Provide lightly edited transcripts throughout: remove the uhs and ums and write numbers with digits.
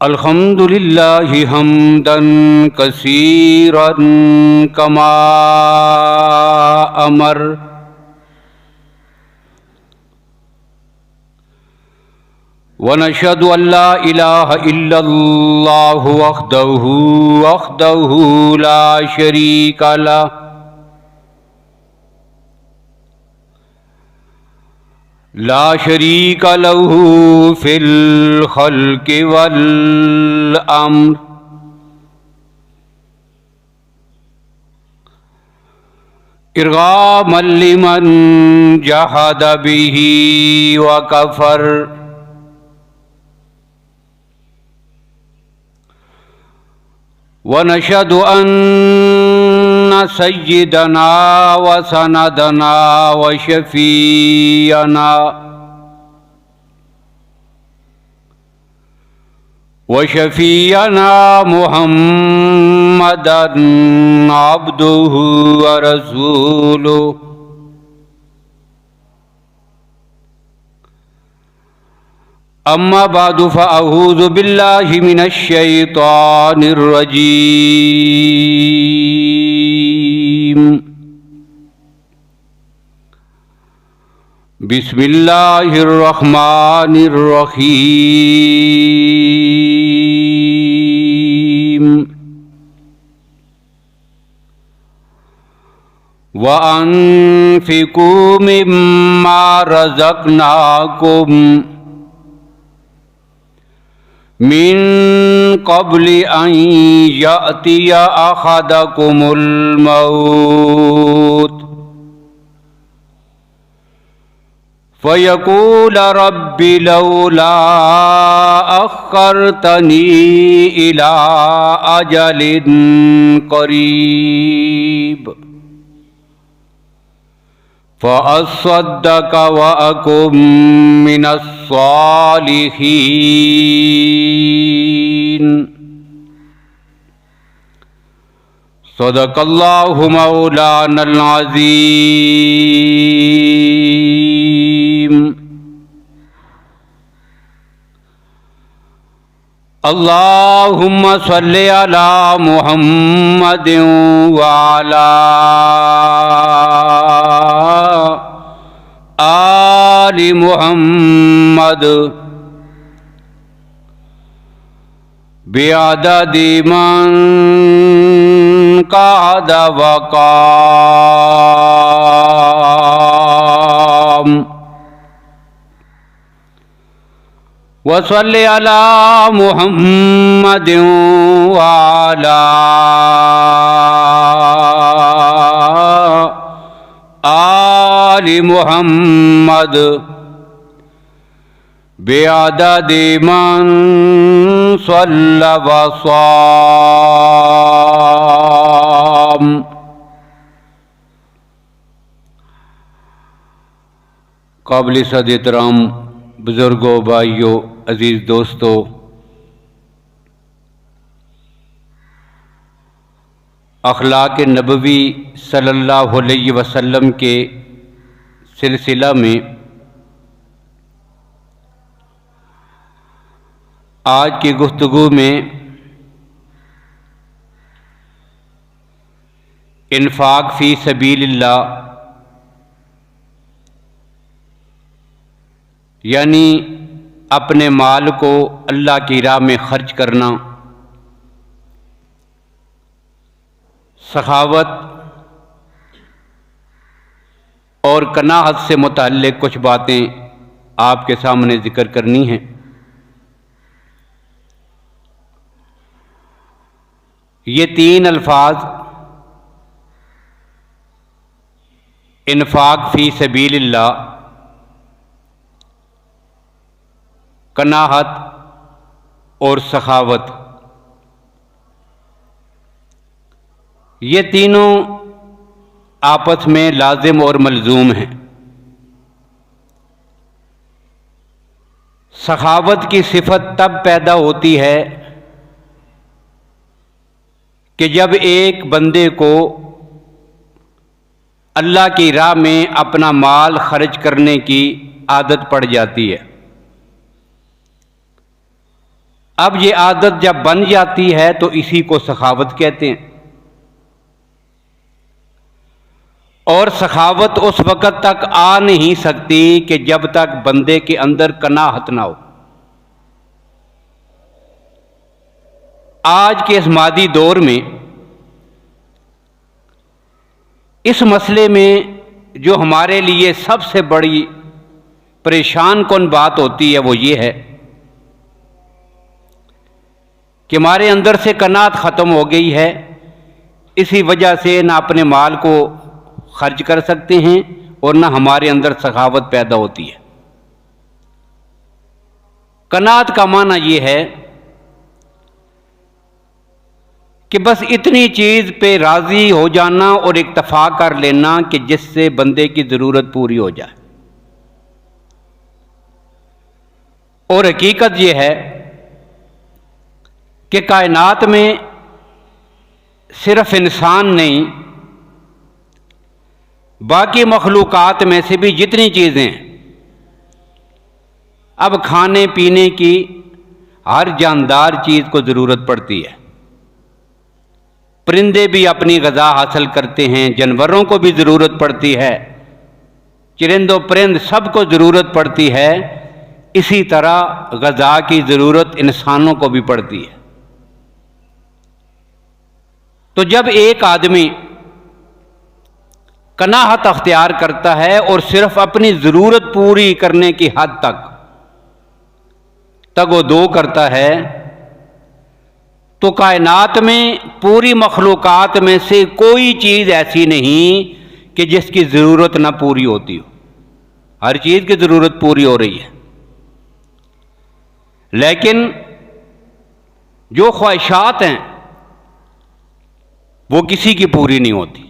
अल्हम्दुलिल्लाहि हम्दन कसीरन कमा अमर व नशहदु अल्ला इलाहा इल्लल्लाहु वहदहु ला शरीका लह ला शरीका लहू फिल खल्क़ि वल अम्र इरगामन लिमन जहद बिही व कफर व नशहदु अन्ना सय्यदना व सनदना व शफीअना मुहम्मदन अब्दुहु व रसूलुहु अम्मा बादु फ़अऊज़ु बिल्लाहि मिनश शैतानिर रजीम बिस्मिल्लाहिर रहमानिर रहीम व अनफ़िक़ू मिम्मा रज़क़नाकुम मिन क़ब्लि अन यअतिया अहदकुमुल मौत फ़यक़ूल रब्बि लौला अख़्ख़रतनी इला अजलिन क़रीब फ़अस्सद्दक़ व अकुम मिनस सालिहीन। सदक़ल्लाहु मौलानल अज़ीम। अल्लाहुम्मा सल्लि अला मुहम्मदिन व अला आलि मुहम्मद बिअददि मन क़अद व क़ाम व सल्लि अला मुहम्मदिन व अला आलि मुहम्मद बिअददि मन सल्ला व साम। काबिल सद एहतराम बुज़ुर्गों, भाइयों, अज़ीज़ दोस्तों, अखलाक़ नबवी सल्लल्लाहु अलैहि वसल्लम के सिलसिला में आज की गुफ्तगू में इन्फ़ाक़ फ़ी सबीलिल्लाह यानी अपने माल को अल्लाह की राह में खर्च करना, सखावत और कनाहत से मुतअल्लिक़ कुछ बातें आपके सामने ज़िक्र करनी हैं। ये तीन अल्फाज इन्फ़ाक़ फ़ी सबीलिल्लाह, कनाहत और सखावत, ये तीनों आपस में लाजिम और मलजूम हैं। सखावत की सिफत तब पैदा होती है कि जब एक बंदे को अल्लाह की राह में अपना माल खर्च करने की आदत पड़ जाती है। अब ये आदत जब बन जाती है तो इसी को सखावत कहते हैं। और सखावत उस वक़्त तक आ नहीं सकती कि जब तक बंदे के अंदर कनाहत ना हो। आज के इस मादी दौर में इस मसले में जो हमारे लिए सबसे बड़ी परेशान कौन बात होती है वो ये है कि हमारे अंदर से कनात ख़त्म हो गई है। इसी वजह से ना अपने माल को खर्च कर सकते हैं और ना हमारे अंदर सखावत पैदा होती है। कनात का माना ये है कि बस इतनी चीज़ पे राज़ी हो जाना और इक्तफा कर लेना कि जिससे बंदे की ज़रूरत पूरी हो जाए। और हकीकत ये है कि कायनात में सिर्फ इंसान नहीं, बाकी मखलूक़ात में से भी जितनी चीज़ें हैं, अब खाने पीने की हर जानदार चीज़ को ज़रूरत पड़ती है। परिंदे भी अपनी ग़िज़ा हासिल करते हैं, जानवरों को भी ज़रूरत पड़ती है, चरिंदों परिंद सबको ज़रूरत पड़ती है। इसी तरह ग़िज़ा की ज़रूरत इंसानों को भी पड़ती है। तो जब एक आदमी कनाहत अख्तियार करता है और सिर्फ अपनी ज़रूरत पूरी करने की हद तक तगो-दो करता है, तो कायनात में पूरी मखलूक़ात में से कोई चीज़ ऐसी नहीं कि जिसकी ज़रूरत ना पूरी होती हो। हर चीज़ की ज़रूरत पूरी हो रही है। लेकिन जो ख्वाहिशात हैं वो किसी की पूरी नहीं होती।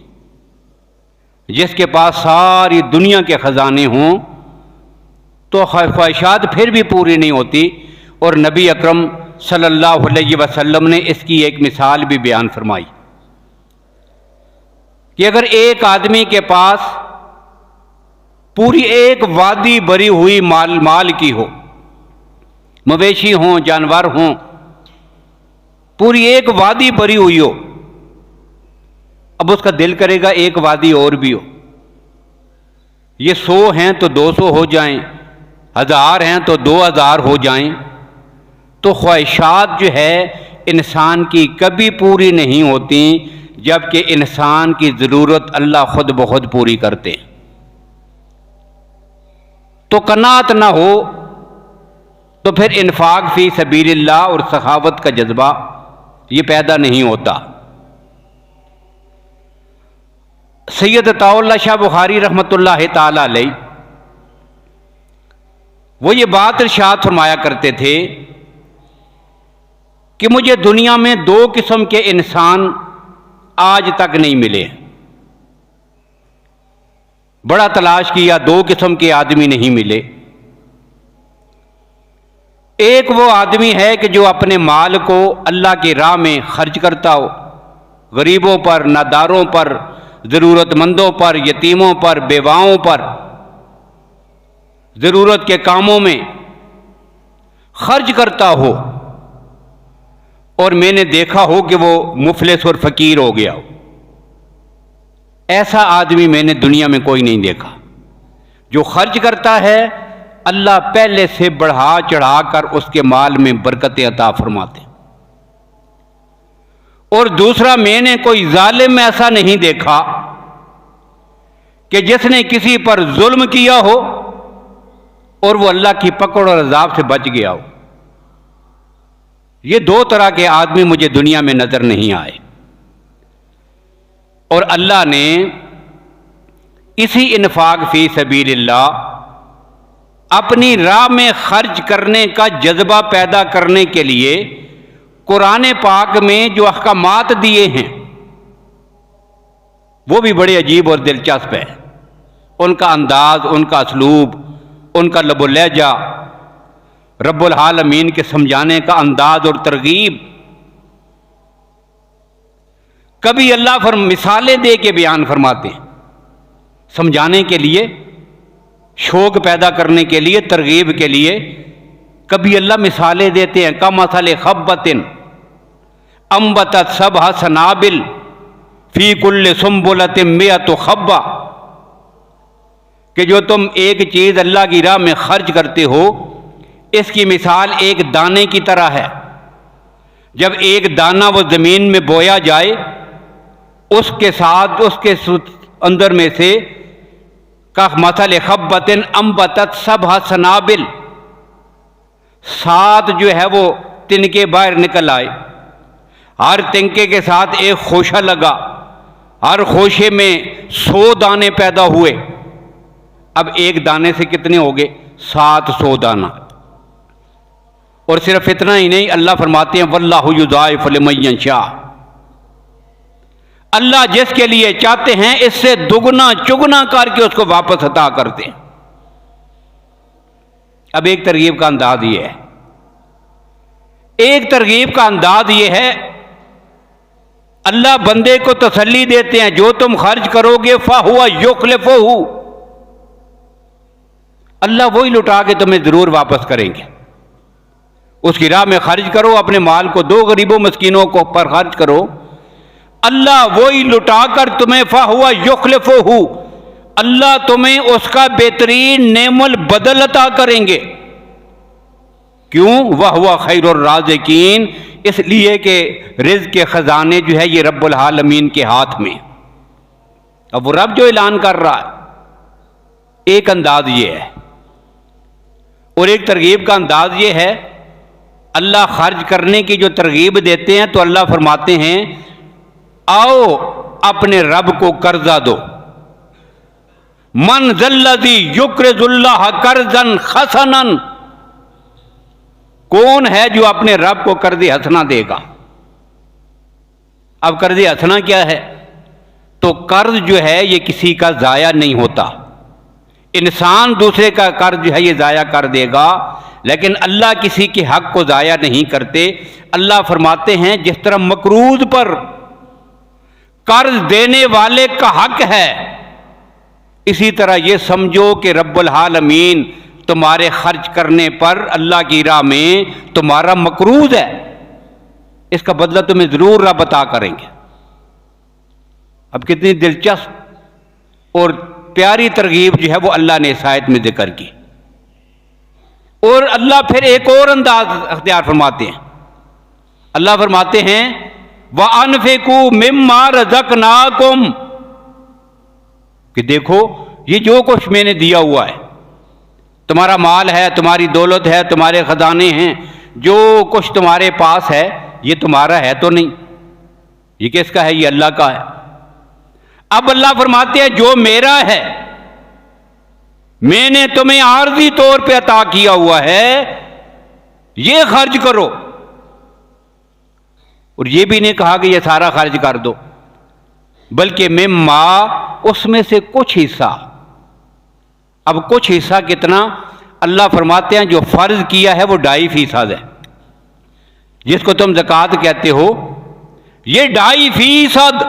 जिसके पास सारी दुनिया के ख़जाने हों तो ख्वाहिशात फिर भी पूरी नहीं होती। और नबी अकरम सल्लल्लाहु अलैहि वसल्लम ने इसकी एक मिसाल भी बयान फरमाई कि अगर एक आदमी के पास पूरी एक वादी भरी हुई माल की हो, मवेशी हों, जानवर हों, पूरी एक वादी भरी हुई हो, अब उसका दिल करेगा एक वादी और भी हो। ये 100 हैं तो 200 हो जाएं, 1000 हैं तो 2000 हो जाएं। तो ख्वाहिशात जो है इंसान की कभी पूरी नहीं होती, जबकि इंसान की ज़रूरत अल्लाह खुद ब खुद पूरी करते हैं। तो कनात ना हो तो फिर इन्फाक फ़ी सबीलिल्लाह और सखावत का जज्बा ये पैदा नहीं होता। सैयद अताउल्लाह शाह बुखारी रहमतुल्लाह ताला अलैह वो ये बात इरशाद फरमाया करते थे कि मुझे दुनिया में 2 किस्म के इंसान आज तक नहीं मिले। बड़ा तलाश किया, 2 किस्म के आदमी नहीं मिले। एक वो आदमी है कि जो अपने माल को अल्लाह की राह में खर्च करता हो, गरीबों पर, नादारों पर, ज़रूरतमंदों पर, यतीमों पर, बेवाओं पर, ज़रूरत के कामों में खर्च करता हो। और मैंने देखा हो कि वो मुफलिस और फ़कीर हो गया हो। ऐसा आदमी मैंने दुनिया में कोई नहीं देखा। जो खर्च करता है अल्लाह पहले से बढ़ा चढ़ा कर उसके माल में बरकत अता फरमाते। और दूसरा, मैंने कोई जालिम ऐसा नहीं देखा कि जिसने किसी पर जुल्म किया हो और वो अल्लाह की पकड़ और अजाब से बच गया हो। ये 2 तरह के आदमी मुझे दुनिया में नजर नहीं आए। और अल्लाह ने इसी इन्फाक फ़ी सबीलिल्लाह अपनी राह में खर्च करने का जज्बा पैदा करने के लिए कुरान पाक में जो अहकामात दिए हैं वो भी बड़े अजीब और दिलचस्प है। उनका अंदाज, उनका असलूब, उनका लबो लहजा, रब्बुल आलमीन के समझाने का अंदाज और तरगीब। कभी अल्लाह पर मिसालें दे के बयान फरमाते हैं, समझाने के लिए, शौक पैदा करने के लिए, तरगीब के लिए कभी अल्लाह मिसालें देते हैं, का मसल खब्बतिन अम्बतत सबहा सनाबिल फी कुल्ल सुम्बुलतिन मियतु खब्बा, कि जो तुम एक चीज़ अल्लाह की राह में खर्च करते हो, इसकी मिसाल एक दाने की तरह है। जब एक दाना वो ज़मीन में बोया जाए, उसके साथ उसके अंदर में से का मसल खब्बतिन अम्बतत सबहा सनाबिल, 7 जो है वो तिनके बाहर निकल आए, हर तिनके के साथ एक खोशा लगा, हर खोशे में 100 दाने पैदा हुए। अब एक दाने से कितने हो गए? 700 दाना। और सिर्फ इतना ही नहीं, अल्लाह फरमाते हैं वल्लाहु युज़ाइफ़ु लिमन यशा, अल्लाह जिसके लिए चाहते हैं इससे दुगना चुगना करके उसको वापस अता करते हैं। अब एक तरगीब का अंदाज ये है, एक तरगीब का अंदाज ये है, अल्लाह बंदे को तसल्ली देते हैं जो तुम खर्च करोगे फ़हुवा युखलिफुहु, अल्लाह वही लुटा के तुम्हें जरूर वापस करेंगे। उसकी राह में खर्च करो, अपने माल को दो गरीबों मस्कीनों को पर खर्च करो, अल्लाह वही लुटाकर तुम्हें फ़हुवा युखलिफुहु, अल्लाह तुम्हें उसका बेहतरीन नेमल बदल अता करेंगे। क्यों? वहुवा खैरुर राज़िकीन, इसलिए कि रिज़्क़ के ख़जाने जो है ये रब्बुल आलमीन के हाथ में। अब वो रब जो ऐलान कर रहा है, एक अंदाज ये है। और एक तरगीब का अंदाज ये है, अल्लाह खर्च करने की जो तरगीब देते हैं तो अल्लाह फरमाते हैं आओ अपने रब को कर्जा दो। मन ज़ल्लज़ी युक़रिज़ुल्लाह कर्ज़न हसनन, कौन है जो अपने रब को कर्ज़ हसना देगा? अब कर्ज़ हसना क्या है? तो कर्ज जो है ये किसी का ज़ाया नहीं होता। इंसान दूसरे का कर्ज जो है ये ज़ाया कर देगा, लेकिन अल्लाह किसी के हक को ज़ाया नहीं करते। अल्लाह फरमाते हैं जिस तरह मकरूज पर कर्ज देने वाले का हक है, इसी तरह ये समझो कि रब्बुल आलमीन तुम्हारे खर्च करने पर अल्लाह की राह में तुम्हारा मकरूज है, इसका बदला तुम्हें ज़रूर रब अता करेंगे। अब कितनी दिलचस्प और प्यारी तरगीब जो है वो अल्लाह ने इस आयत में जिक्र की। और अल्लाह फिर एक और अंदाज अख्तियार फरमाते हैं। अल्लाह फरमाते हैं व अनफिकू मिम्मा रज़क़नाकुम, कि देखो ये जो कुछ मैंने दिया हुआ है, तुम्हारा माल है, तुम्हारी दौलत है, तुम्हारे खजाने हैं, जो कुछ तुम्हारे पास है ये तुम्हारा है तो नहीं, ये किसका है? ये अल्लाह का है। अब अल्लाह फरमाते हैं जो मेरा है मैंने तुम्हें आर्जी तौर पे अता किया हुआ है, ये खर्च करो। और ये भी नहीं कहा कि ये सारा खर्च कर दो, बल्कि मिम्मा, उसमें से कुछ हिस्सा। अब कुछ हिस्सा कितना? अल्लाह फरमाते हैं जो फर्ज किया है वो 2.5% है, जिसको तुम ज़कात कहते हो, ये 2.5%,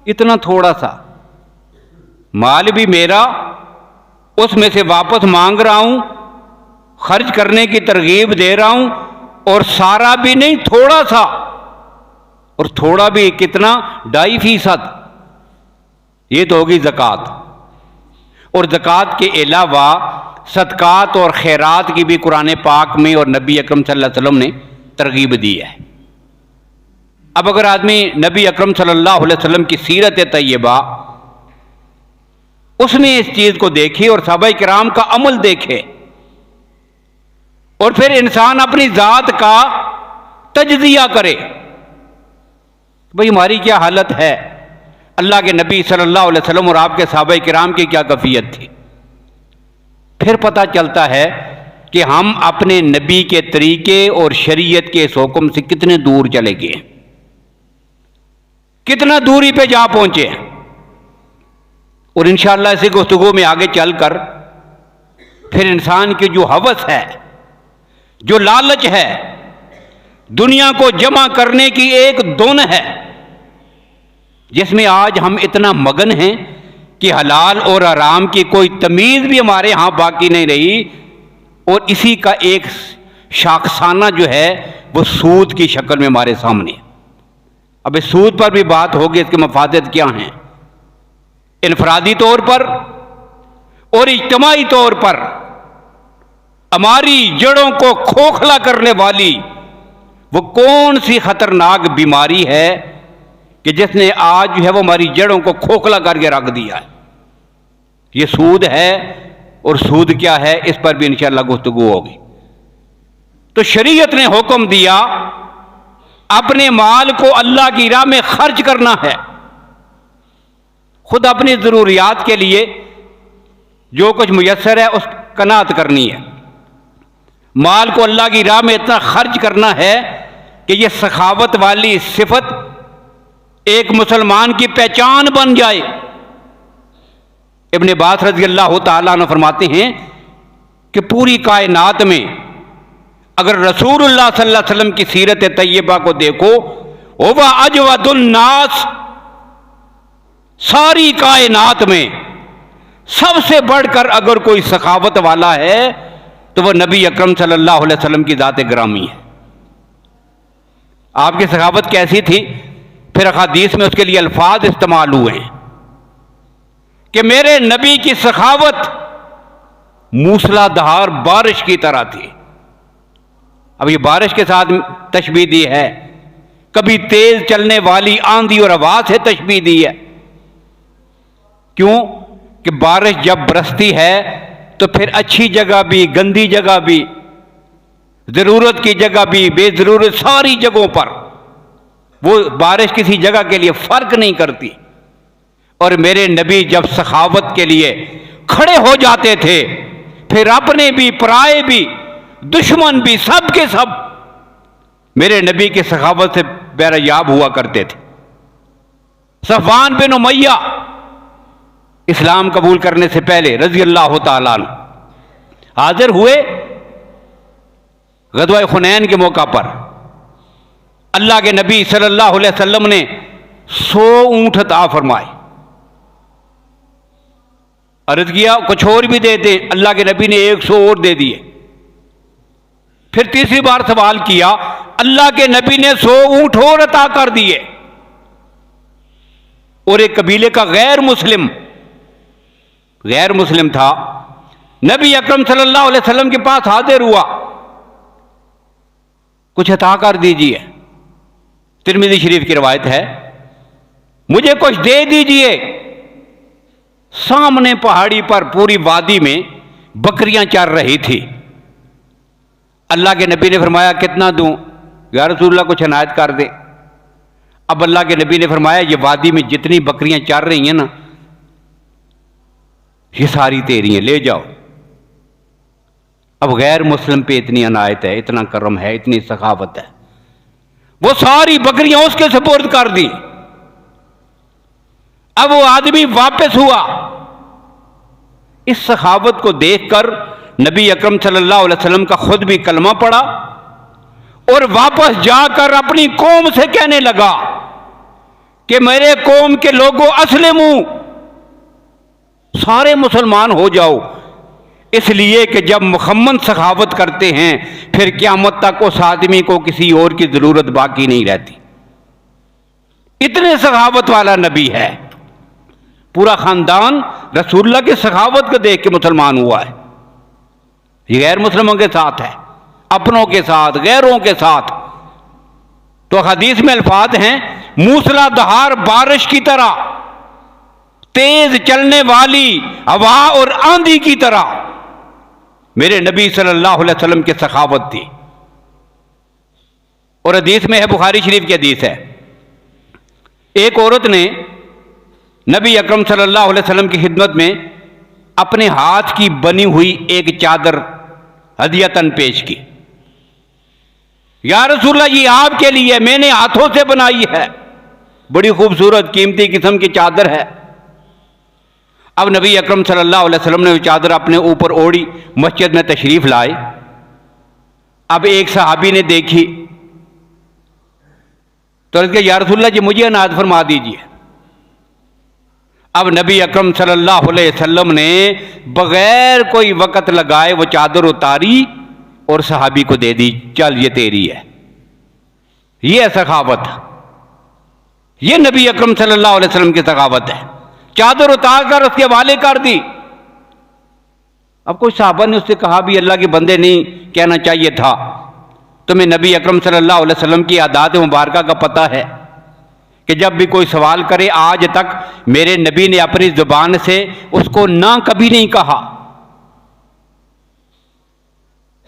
इतना थोड़ा सा माल भी मेरा, उसमें से वापस मांग रहा हूं, खर्च करने की तरगीब दे रहा हूं, और सारा भी नहीं, थोड़ा सा। और थोड़ा भी कितना? 2.5%। ये तो होगी ज़कात। और ज़कात के अलावा सदकात और खैरात की भी कुरान पाक में और नबी अकरम सल्लल्लाहु अलैहि वसल्लम ने तरगीब दी है। अब अगर आदमी नबी अकरम सल्लल्लाहु अलैहि वसल्लम की सीरत तैयबा, उसमें इस चीज़ को देखे और सहाबा किराम का अमल देखे, और फिर इंसान अपनी ज़ात का तजज़िया करे, भाई हमारी क्या हालत है, अल्लाह के नबी सल्लल्लाहु अलैहि वसल्लम और आपके सहाबा किराम की क्या कैफियत थी, फिर पता चलता है कि हम अपने नबी के तरीके और शरीयत के इस हुक्म से कितने दूर चले गए, कितना दूरी पे जा पहुंचे। और इंशाअल्लाह इसी गुफ्तगू में आगे चलकर फिर इंसान की जो हवस है, जो लालच है, दुनिया को जमा करने की एक धुन है, जिसमें आज हम इतना मगन हैं कि हलाल और हराम की कोई तमीज़ भी हमारे यहाँ बाकी नहीं रही। और इसी का एक शाखसाना जो है वो सूद की शक्ल में हमारे सामने है। अब इस सूद पर भी बात होगी, इसके मफादत क्या हैं इनफरादी तौर पर और इज्तिमाई तौर पर। हमारी जड़ों को खोखला करने वाली वो कौन सी खतरनाक बीमारी है कि जिसने आज जो है वो हमारी जड़ों को खोखला करके रख दिया है? ये सूद है। और सूद क्या है इस पर भी इंशाअल्लाह गुफ्तगू होगी। तो शरीयत ने हुक्म दिया अपने माल को अल्लाह की राह में खर्च करना है। खुद अपनी ज़रूरियात के लिए जो कुछ मुयस्सर है उस कनात करनी है। माल को अल्लाह की राह में इतना खर्च करना है कि यह सखावत वाली सिफत एक मुसलमान की पहचान बन जाए। इब्ने अब्बास रज़ी अल्लाह तआला अन्हु फरमाते हैं कि पूरी कायनात में अगर रसूलुल्लाह सल्लल्लाहु अलैहि वसल्लम की सीरत तैयबा को देखो, वह अजवदुन नास, सारी कायनात में सबसे बढ़कर अगर कोई सखावत वाला है तो वह नबी अकरम सल्लल्लाहु अलैहि वसल्लम की ज़ात ग्रामी है। आपकी सखावत कैसी थी? फिर हदीस में उसके लिए अल्फाज इस्तेमाल हुए हैं कि मेरे नबी की सखावत मूसलाधार बारिश की तरह थी। अब ये बारिश के साथ तशबीह दी है, कभी तेज चलने वाली आंधी और हवा से तशबीह दी है। क्यों कि बारिश जब बरसती है तो फिर अच्छी जगह भी, गंदी जगह भी, जरूरत की जगह भी, बेजरूरत सारी जगहों पर वो बारिश किसी जगह के लिए फर्क नहीं करती। और मेरे नबी जब सखावत के लिए खड़े हो जाते थे, फिर अपने भी, पराए भी, दुश्मन भी, सब के सब मेरे नबी की सखावत से बैरयाब हुआ करते थे। सफवान बिन उमैया इस्लाम कबूल करने से पहले रज़ी अल्लाह तआला अन्हु हाजिर हुए ग़ज़वा हुनैन के मौका पर। अल्लाह के नबी सल्लल्लाहु अलैहि वसल्लम ने 100 ऊंट अता फरमाए। अर्ज किया कुछ और भी दे दें, अल्लाह के नबी ने 100 और दे दिए। फिर तीसरी बार सवाल किया, अल्लाह के नबी ने 100 ऊंट और अता कर दिए। और एक कबीले का गैर मुस्लिम था, नबी अकरम सल्लल्लाहु अलैहि वसल्लम के पास हाजिर हुआ, कुछ अता कर दीजिए। तिरमिज़ी शरीफ की रवायत है, मुझे कुछ दे दीजिए। सामने पहाड़ी पर पूरी वादी में बकरियां चर रही थी। अल्लाह के नबी ने फरमाया कितना दूं? या रसूलल्लाह कुछ अनायत कर दे। अब अल्लाह के नबी ने फरमाया ये वादी में जितनी बकरियां चर रही हैं ना, ये सारी तेरी हैं, ले जाओ। अब गैर मुस्लिम पे इतनी अनायत है, इतना करम है, इतनी सखावत है, वो सारी बकरियां उसके सुपुर्द कर दी। अब वो आदमी वापस हुआ। इस सखावत को देखकर नबी अकरम सल्लल्लाहु अलैहि वसल्लम का खुद भी कलमा पड़ा और वापस जाकर अपनी कौम से कहने लगा कि मेरे कौम के लोगों अस्लिमू, सारे मुसलमान हो जाओ। इसलिए कि जब मुहम्मद सखावत करते हैं फिर क़यामत तक उस आदमी को किसी और की जरूरत बाकी नहीं रहती। इतने सखावत वाला नबी है। पूरा खानदान रसूलुल्लाह की सखावत को देख के मुसलमान हुआ है। ये गैर मुस्लिमों के साथ है, अपनों के साथ, गैरों के साथ। तो हदीस में अल्फाज हैं, मूसलाधार बारिश की तरह, तेज चलने वाली हवा और आंधी की तरह मेरे नबी सल्लल्लाहु अलैहि वसल्लम की सखावत थी। और हदीस में है, बुखारी शरीफ की हदीस है, एक औरत ने नबी अकरम सल्लल्लाहु अलैहि वसल्लम की खिदमत में अपने हाथ की बनी हुई एक चादर हदियतन पेश की। या रसूलल्लाह ये आपके लिए, मैंने हाथों से बनाई है, बड़ी खूबसूरत कीमती किस्म की चादर है। अब नबी अकरम सल्लल्लाहु अलैहि वसल्लम ने वो चादर अपने ऊपर ओढ़ी, मस्जिद में तशरीफ लाए। अब एक सहाबी ने देखी तो उसके या रसूलल्लाह जी मुझे अनायत फरमा दीजिए। अब नबी अकरम सल्लल्लाहु अलैहि वसल्लम ने बगैर कोई वक़्त लगाए वो चादर उतारी और सहाबी को दे दी, चल ये तेरी है। ये है सखावत, ये नबी अकरम सल्लल्लाहु अलैहि वसल्लम की सखावत है। चादर उतार कर उसके हवाले कर दी। अब कोई साहबा ने उससे कहा भी अल्लाह के बंदे, नहीं कहना चाहिए था, तुम्हें नबी अकरम सल्लल्लाहु अलैहि वसल्लम की आदात मुबारका का पता है कि जब भी कोई सवाल करे, आज तक मेरे नबी ने अपनी जुबान से उसको ना कभी नहीं कहा।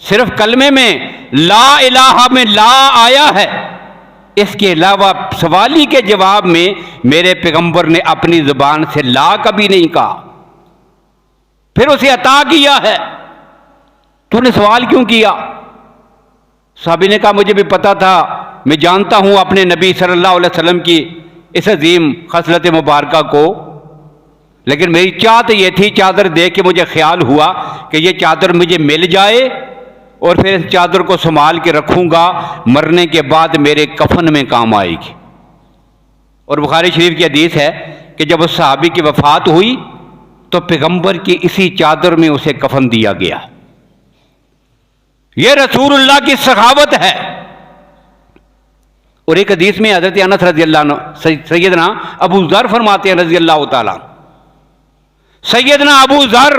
सिर्फ कलमे में ला इलाहा में ला आया है, इसके अलावा सवाली के जवाब में मेरे पैगंबर ने अपनी जुबान से ला कभी नहीं कहा। फिर उसे अता किया है, तूने सवाल क्यों किया? साहबी ने कहा, मुझे भी पता था, मैं जानता हूं अपने नबी सल्लल्लाहु अलैहि वसल्लम की इस अजीम खसलत मुबारका को, लेकिन मेरी चाहत यह थी, चादर देख के मुझे ख्याल हुआ कि यह चादर मुझे मिल जाए और फिर इस चादर को संभाल के रखूंगा, मरने के बाद मेरे कफन में काम आएगी। और बुखारी शरीफ की हदीस है कि जब उस सहाबी की वफात हुई तो पैगंबर की इसी चादर में उसे कफन दिया गया। यह रसूलुल्लाह की सखावत है। और एक हदीस में हजरत अनस रज़ियल्लाहु अन्हु, सैयदना अबू ज़र फरमाते हैं रज़ियल्लाहु ताला, सैयदना अबू ज़र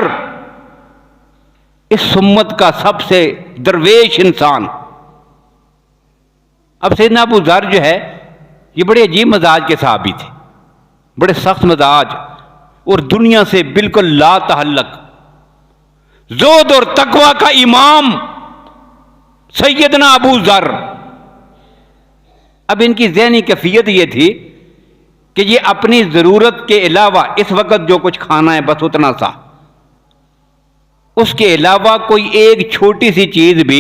इस उम्मत का सबसे दरवेश इंसान। अब सैयदना अबू ज़र जो है, ये बड़े अजीब मजाज के सहाबी थे, बड़े सख्त मजाज और दुनिया से बिल्कुल ला तहल्लक, ज़ुहद और तकवा का इमाम सैयदना अबू ज़र। अब इनकी ज़हनी कैफियत ये थी कि ये अपनी ज़रूरत के अलावा इस वक्त जो कुछ खाना है बस उतना सा, उसके अलावा कोई एक छोटी सी चीज़ भी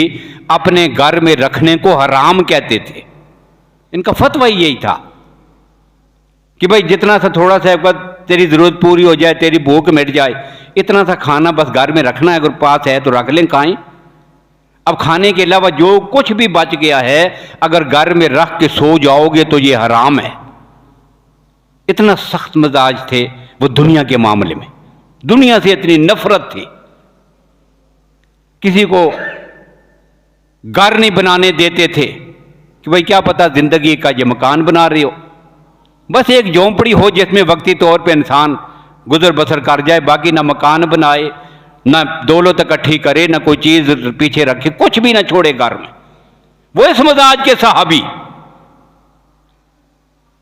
अपने घर में रखने को हराम कहते थे। इनका फतवा यही था कि भाई जितना सा थोड़ा सा वक्त तेरी ज़रूरत पूरी हो जाए, तेरी भूख मिट जाए, इतना सा खाना बस घर में रखना है, अगर पास है तो रख लें खाएं। अब खाने के अलावा जो कुछ भी बच गया है अगर घर में रख के सो जाओगे तो ये हराम है। इतना सख्त मिजाज थे वो दुनिया के मामले में, दुनिया से इतनी नफरत थी। किसी को घर नहीं बनाने देते थे कि भाई क्या पता जिंदगी का ये मकान बना रहे हो, बस एक झोंपड़ी हो जिसमें वक्ती तौर पे इंसान गुजर बसर कर जाए, बाकी ना मकान बनाए, ना दौलत इकट्ठी करे, ना कोई चीज पीछे रखे, कुछ भी ना छोड़े घर में। वो इस मजाज के सहाबी।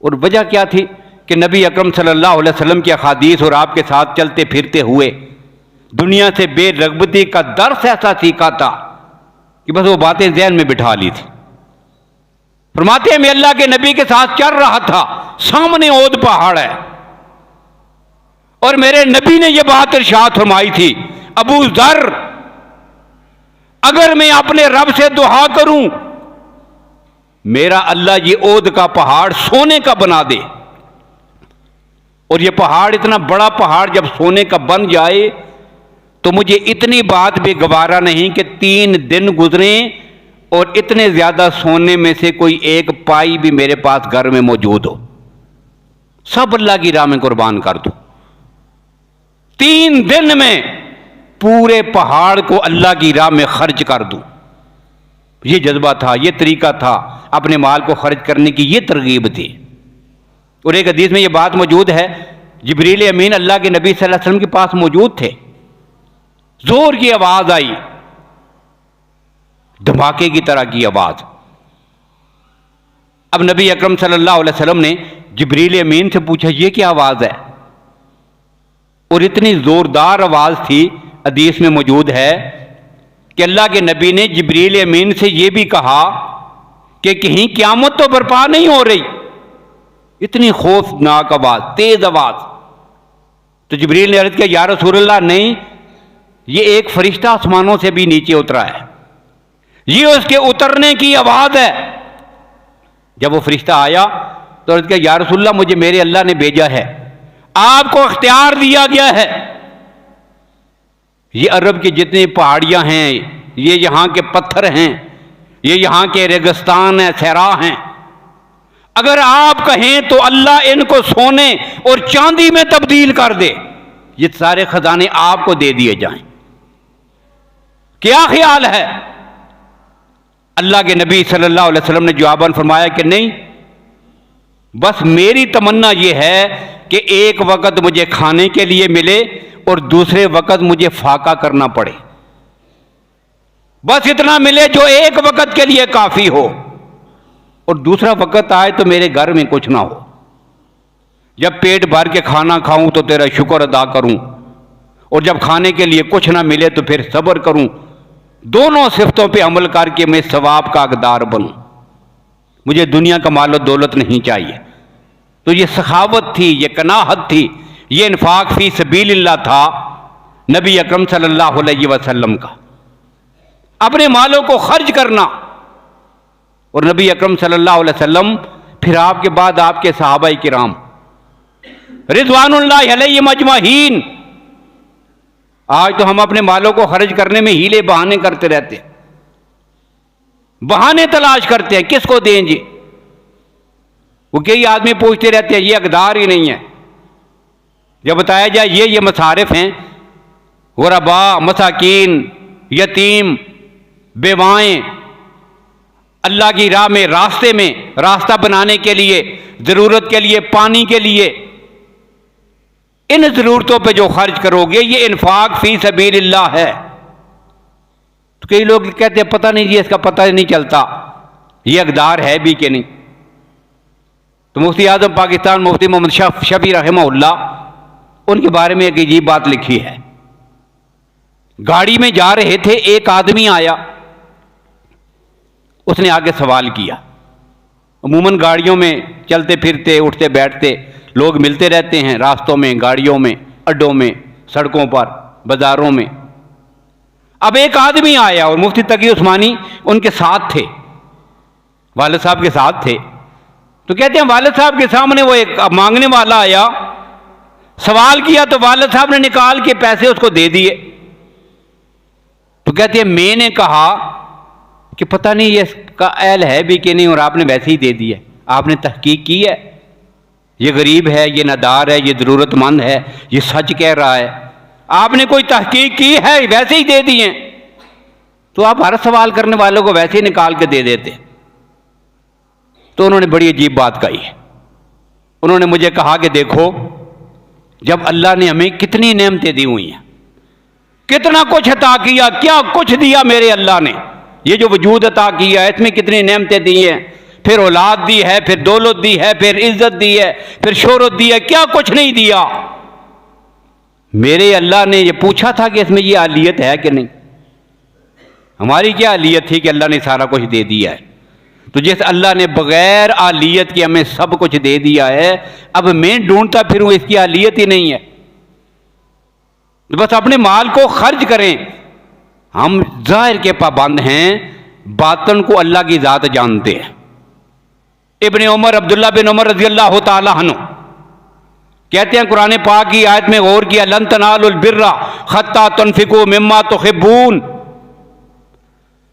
और वजह क्या थी कि नबी अकरम सल्लल्लाहु अलैहि वसल्लम की अहादीस और आपके साथ चलते फिरते हुए दुनिया से बेरगबती का दर्स ऐसा सीखा था कि बस वो बातें ज़हन में बिठा ली थी। फरमाते हैं मैं अल्लाह के नबी के साथ चल रहा था, सामने ओद पहाड़ है और मेरे नबी ने यह बात इरशाद फरमाई थी, अबू ज़र अगर मैं अपने रब से दुआ करूं मेरा अल्लाह ये ओद का पहाड़ सोने का बना दे। और ये पहाड़ इतना बड़ा पहाड़ जब सोने का बन जाए तो मुझे इतनी बात भी गवारा नहीं कि 3 दिन गुजरे और इतने ज्यादा सोने में से कोई एक पाई भी मेरे पास घर में मौजूद हो, सब अल्लाह की राह में कुर्बान कर दूं। 3 दिन में पूरे पहाड़ को अल्लाह की राह में खर्च कर दूं। ये जज्बा था, ये तरीका था, अपने माल को खर्च करने की ये तरगीब थी। और एक हदीस में ये बात मौजूद है, जिब्रील अमीन अल्लाह के नबी सल्लल्लाहु अलैहि वसल्लम के पास मौजूद थे। जोर की आवाज आई, धमाके की तरह की आवाज। अब नबी अकरम सल्लल्लाहु अलैहि वसल्लम ने जिब्रील अमीन से पूछा ये क्या आवाज है? और इतनी जोरदार आवाज थी, हदीस में मौजूद है कि अल्लाह के नबी ने जिब्रील अमीन से यह भी कहा कि कहीं क़यामत तो बर्पा नहीं हो रही। इतनी खौफनाक आवाज, तेज आवाज। तो जिब्रील ने अर्ज़ किया या रसूलल्लाह, नहीं, ये एक फरिश्ता आसमानों से भी नीचे उतरा है, ये उसके उतरने की आवाज है। जब वो फरिश्ता आया तो अर्ज़ किया या रसूलल्लाह, मुझे मेरे अल्लाह ने भेजा है, आपको इख्तियार दिया गया है। ये अरब की जितनी पहाड़ियां हैं, ये यहां के पत्थर हैं, ये यहां के रेगिस्तान है, सहरा हैं, अगर आप कहें तो अल्लाह इनको सोने और चांदी में तब्दील कर दे, ये सारे खजाने आपको दे दिए जाएं। क्या ख्याल है? अल्लाह के नबी सल्लल्लाहु अलैहि वसल्लम ने जवाबन फरमाया कि नहीं, बस मेरी तमन्ना यह है कि एक वक्त मुझे खाने के लिए मिले और दूसरे वक्त मुझे फाका करना पड़े। बस इतना मिले जो एक वक्त के लिए काफी हो, और दूसरा वक्त आए तो मेरे घर में कुछ ना हो। जब पेट भर के खाना खाऊं तो तेरा शुक्र अदा करूं, और जब खाने के लिए कुछ ना मिले तो फिर सब्र करूं। दोनों सिफतों पे अमल करके मैं सवाब का हकदार बनूं। मुझे दुनिया का माल और दौलत नहीं चाहिए। तो ये सखावत थी, ये कनाहत थी, ये इन्फाक फी सबीलिल्लाह था नबी अकरम सल्लल्लाहु अलैहि वसल्लम का, अपने मालों को खर्च करना। और नबी अकरम सल्लल्लाहु अलैहि वसल्लम, फिर आपके बाद आपके सहाबाए किराम रिज़वानुल्लाहि अलैहिम अजमईन। आज तो हम अपने मालों को खर्च करने में हीले बहाने करते रहते हैं, बहाने तलाश करते हैं किसको दें जी। वो कई आदमी पूछते रहते हैं ये अकदार ही नहीं है। जब बताया जाए ये मसारिफ हैं, गुरबा, मसाकीन, यतीम, बेवाएं, अल्लाह की राह में, रास्ते में रास्ता बनाने के लिए, जरूरत के लिए, पानी के लिए, इन जरूरतों पे जो खर्च करोगे ये इन्फाक फी सबीलिल्लाह है। तो कई लोग कहते हैं पता नहीं जी, इसका पता नहीं चलता ये अकदार है भी कि नहीं। तो मुफ्ती आजम पाकिस्तान मुफ्ती मोहम्मद शफी रहमहुल्लाह, उनके बारे में एक अजीब बात लिखी है। गाड़ी में जा रहे थे, एक आदमी आया, उसने आगे सवाल किया। अमूमन गाड़ियों में चलते फिरते, उठते बैठते लोग मिलते रहते हैं, रास्तों में, गाड़ियों में, अड्डों में, सड़कों पर, बाजारों में। अब एक आदमी आया और मुफ्ती तकी उस्मानी उनके साथ थे, वालिद साहब के साथ थे। तो कहते हैं वालिद साहब के सामने वो एक मांगने वाला आया, सवाल किया, तो वालिद साहब ने निकाल के पैसे उसको दे दिए। तो कहते हैं मैंने कहा कि पता नहीं ये इसका अहल है भी कि नहीं, और आपने वैसे ही दे दिया। आपने तहकीक की है, ये गरीब है, ये नादार है, ये ज़रूरतमंद है, ये सच कह रहा है, आपने कोई तहकीक की है, वैसे ही दे दिए। तो आप हर सवाल करने वालों को वैसे ही निकाल के दे देते। तो उन्होंने बड़ी अजीब बात कही है। उन्होंने मुझे कहा कि देखो, जब अल्लाह ने हमें कितनी नेमतें दी हुई हैं, कितना कुछ अता किया, क्या कुछ दिया मेरे अल्लाह ने, ये जो वजूद अता किया है इसमें कितनी नेमतें दी हैं, फिर औलाद दी है, फिर दौलत दी है, फिर इज्जत दी है, फिर शोहरत दी है, क्या कुछ नहीं दिया। मेरे अल्लाह ने ये पूछा था कि इसमें ये आलियत है कि नहीं। हमारी क्या आलियत थी कि अल्लाह ने सारा कुछ दे दिया है। तो जिस अल्लाह ने बगैर आलियत के हमें सब कुछ दे दिया है, अब मैं ढूंढता फिरूं इसकी आलियत ही नहीं है। तो बस अपने माल को खर्च करें। हम जाहिर के पाबंद हैं, बातन को अल्लाह की जात जानते हैं। इब्ने उमर, अब्दुल्ला बिन उमर रज़ी अल्लाह तआला अन्हु कहते हैं, कुरान पाक की आयत में गौर किया, लन तनालुल बिर्रा हत्ता तुनफिकू मिम्मा तुहिब्बून।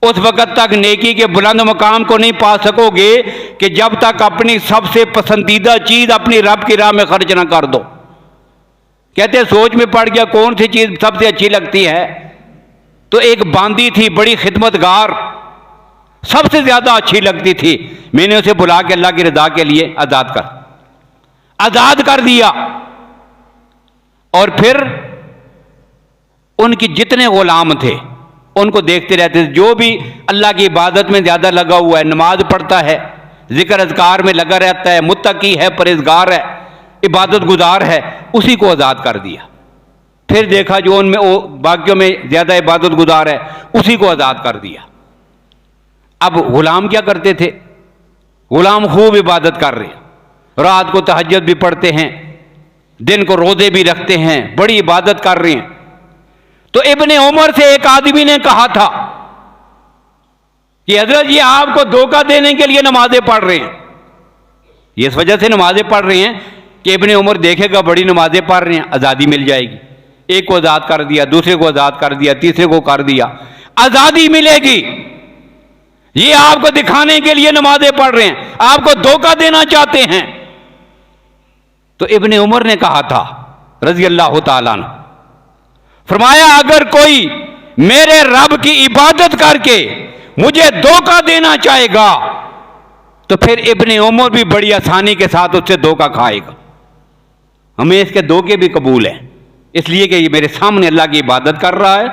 उस वक़्त तक नेकी के बुलंद मकाम को नहीं पा सकोगे कि जब तक अपनी सबसे पसंदीदा चीज़ अपनी रब की राह में खर्च ना कर दो। कहते हैं सोच में पड़ गया कौन सी चीज़ सबसे अच्छी लगती है। तो एक बांदी थी, बड़ी खिदमतगार, सबसे ज़्यादा अच्छी लगती थी। मैंने उसे बुला के अल्लाह की रज़ा के लिए आज़ाद कर दिया। और फिर उनकी जितने गुलाम थे उनको देखते रहते थे। जो भी अल्लाह की इबादत में ज़्यादा लगा हुआ है, नमाज पढ़ता है, जिक्र अज़कार में लगा रहता है, मुत्तकी है, परहेज़गार है, इबादत गुजार है, उसी को आज़ाद कर दिया। फिर देखा जो उनमें वो बाकियों में ज़्यादा इबादत गुजार है, उसी को आज़ाद कर दिया। अब गुलाम क्या करते थे? गुलाम खूब इबादत कर रहे हैं, रात को तहज्जुद भी पढ़ते हैं, दिन को रोज़े भी रखते हैं, बड़ी इबादत कर रहे हैं। तो इब्ने उमर से एक आदमी ने कहा था कि हजरत ये आपको धोखा देने के लिए नमाजें पढ़ रहे हैं। ये इस वजह से नमाजें पढ़ रहे हैं कि इब्ने उमर देखेगा बड़ी नमाजें पढ़ रहे हैं, आज़ादी मिल जाएगी। एक को आज़ाद कर दिया, दूसरे को आज़ाद कर दिया, तीसरे को कर दिया, आज़ादी मिलेगी। ये आपको दिखाने के लिए नमाजें पढ़ रहे हैं, आपको धोखा देना चाहते हैं। तो इब्ने उमर ने कहा था रज़ी अल्लाह तआला अन्हु, फरमाया अगर कोई मेरे रब की इबादत करके मुझे धोखा देना चाहेगा तो फिर इब्ने उमर भी बड़ी आसानी के साथ उससे धोखा खाएगा। हमें इसके धोखे भी कबूल हैं, इसलिए कि ये मेरे सामने अल्लाह की इबादत कर रहा है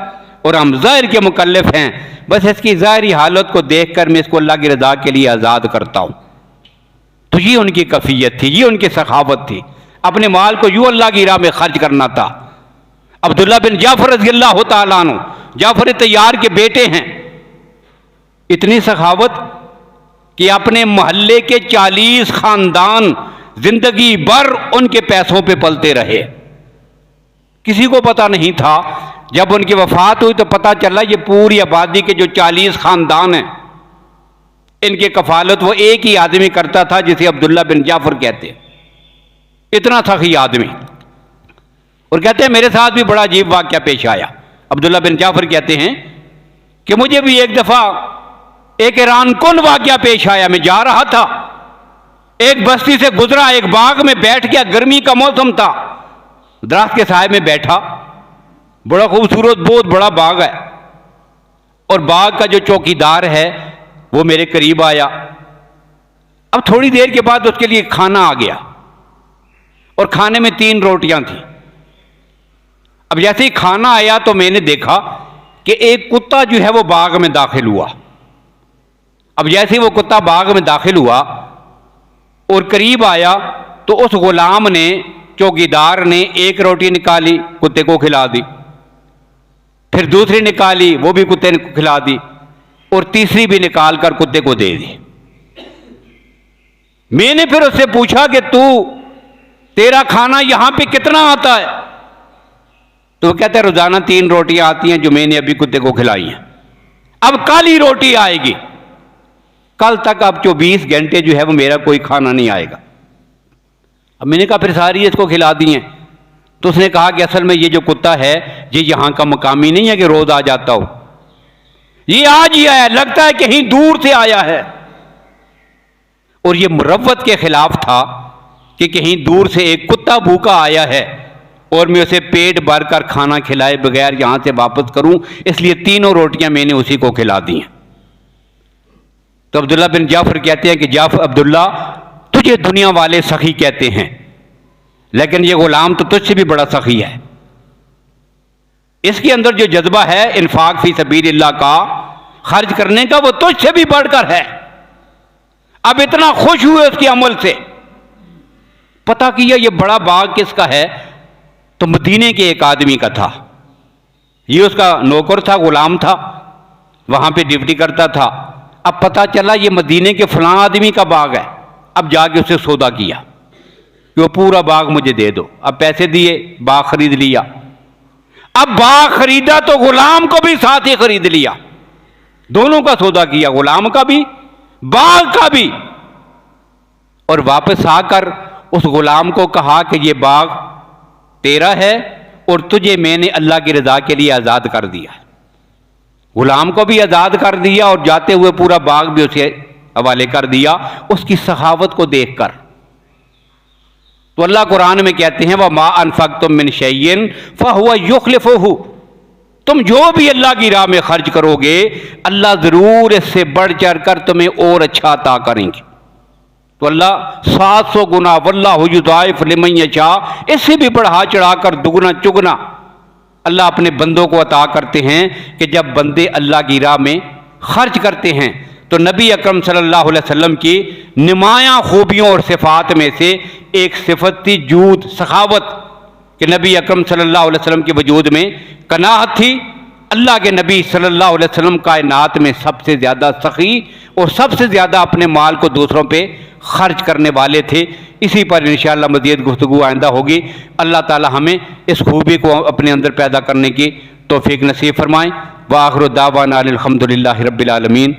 और हम ज़ाहिर के मुकल्लफ हैं। बस इसकी ज़ाहिरी हालत को देखकर मैं इसको अल्लाह की रज़ा के लिए आज़ाद करता हूँ। तो ये उनकी कफ़ियत थी, ये उनकी सखावत थी। अपने माल को यूँ अल्लाह की राह में खर्च करना था। अब्दुल्ला बिन जाफ़र रज़ियल्लाहु तआला अन्हु, जाफ़र तैयार के बेटे हैं। इतनी सखावत कि अपने मोहल्ले के 40 ख़ानदान जिंदगी भर उनके पैसों पे पलते रहे। किसी को पता नहीं था। जब उनकी वफात हुई तो पता चला ये पूरी आबादी के जो 40 ख़ानदान हैं, इनकी कफालत वो एक ही आदमी करता था जिसे अब्दुल्ला बिन जाफ़र कहते। इतना सखी आदमी। और कहते हैं मेरे साथ भी बड़ा अजीब वाक़या पेश आया। अब्दुल्ला बिन जाफ़र कहते हैं कि मुझे भी एक दफ़ा एक हैरान कुन वाक़या पेश आया। मैं जा रहा था, एक बस्ती से गुजरा, एक बाग में बैठ गया। गर्मी का मौसम था, दरख्त के साए में बैठा। बड़ा खूबसूरत बहुत बड़ा बाग है और बाग का जो चौकीदार है वो मेरे करीब आया। अब थोड़ी देर के बाद उसके लिए खाना आ गया और खाने में 3 रोटियां थी। अब जैसे ही खाना आया तो मैंने देखा कि एक कुत्ता जो है वो बाग में दाखिल हुआ। अब जैसे ही वो कुत्ता बाग में दाखिल हुआ और करीब आया तो उस गुलाम ने, चौकीदार ने, एक रोटी निकाली, कुत्ते को खिला दी, फिर दूसरी निकाली, वो भी कुत्ते को खिला दी, और तीसरी भी निकाल कर कुत्ते को दे दी। मैंने फिर उससे पूछा कि तेरा खाना यहां पे कितना आता है? तो वो कहता है रोजाना 3 रोटियां आती हैं जो मैंने अभी कुत्ते को खिलाई हैं। अब कल ही रोटी आएगी, कल तक अब 24 घंटे जो है वो मेरा कोई खाना नहीं आएगा। अब मैंने कहा फिर सारी इसको खिला दी हैं। तो उसने कहा कि असल में ये जो कुत्ता है ये यहां का मकामी नहीं है कि रोज आ जाता हो, ये आज ही आया, लगता है कहीं दूर से आया है। और ये मुरव्वत के खिलाफ था कि कहीं दूर से एक कुत्ता भूखा आया है और मैं उसे पेट भर कर खाना खिलाए बगैर यहां से वापस करूं, इसलिए 3 रोटियां मैंने उसी को खिला दी हैं। तो अब्दुल्ला बिन जाफ़र कहते हैं कि अब्दुल्ला, तुझे दुनिया वाले सखी कहते हैं, लेकिन ये गुलाम तो तुझसे भी बड़ा सखी है। इसके अंदर जो जज्बा है इन्फाक फी सबीलिल्लाह का, खर्च करने का, वो तुझसे भी बढ़कर है। अब इतना खुश हुए उसके अमल से। पता किया ये बड़ा बाग किसका है, तो मदीने के एक आदमी का था। ये उसका नौकर था, गुलाम था, वहां पे ड्यूटी करता था। अब पता चला ये मदीने के फलां आदमी का बाग है। अब जाके उससे सौदा किया कि वो पूरा बाग मुझे दे दो। अब पैसे दिए, बाग खरीद लिया। अब बाग खरीदा तो गुलाम को भी साथ ही खरीद लिया। दोनों का सौदा किया, गुलाम का भी, बाग का भी। और वापस आकर उस गुलाम को कहा कि ये बाग तेरा है और तुझे मैंने अल्लाह की रजा के लिए आज़ाद कर दिया। गुलाम को भी आज़ाद कर दिया और जाते हुए पूरा बाग भी उसे हवाले कर दिया उसकी सखावत को देखकर। तो अल्लाह कुरान में कहते हैं, वमा अनफक्तुम मिन शैइन फहुव युखलिफुहु, तुम जो भी अल्लाह की राह में खर्च करोगे अल्लाह जरूर इससे बढ़ चढ़ कर तुम्हें और अच्छा अता करेंगे। तो अल्लाह 700 गुना वल्लाहु युज़ाइफ लिमन यशा, इससे भी बढ़ा चढ़ाकर दुगना चुगना अल्लाह अपने बंदों को अता करते हैं कि जब बंदे अल्लाह की राह में खर्च करते हैं। तो नबी अकरम सल्लल्लाहु अलैहि वसल्लम की नुमायां खूबियों और सिफात में से एक सिफत थी जूद, सखावत, कि नबी अकरम सल्लल्लाहु अलैहि वसल्लम के वजूद में कनाअत थी। अल्लाह के नबी सल्लल्लाहु अलैहि वसल्लम कायनात में सबसे ज़्यादा सखी और सबसे ज़्यादा अपने माल को दूसरों पे खर्च करने वाले थे। इसी पर इंशाअल्लाह मज़ीद गुफ्तगू आइंदा होगी। अल्लाह ताला हमें इस खूबी को अपने अंदर पैदा करने की तौफीक नसीब फरमाएँ। व आखिर दावाना अनिल हम्दुलिल्लाहि रब्बिल आलमीन।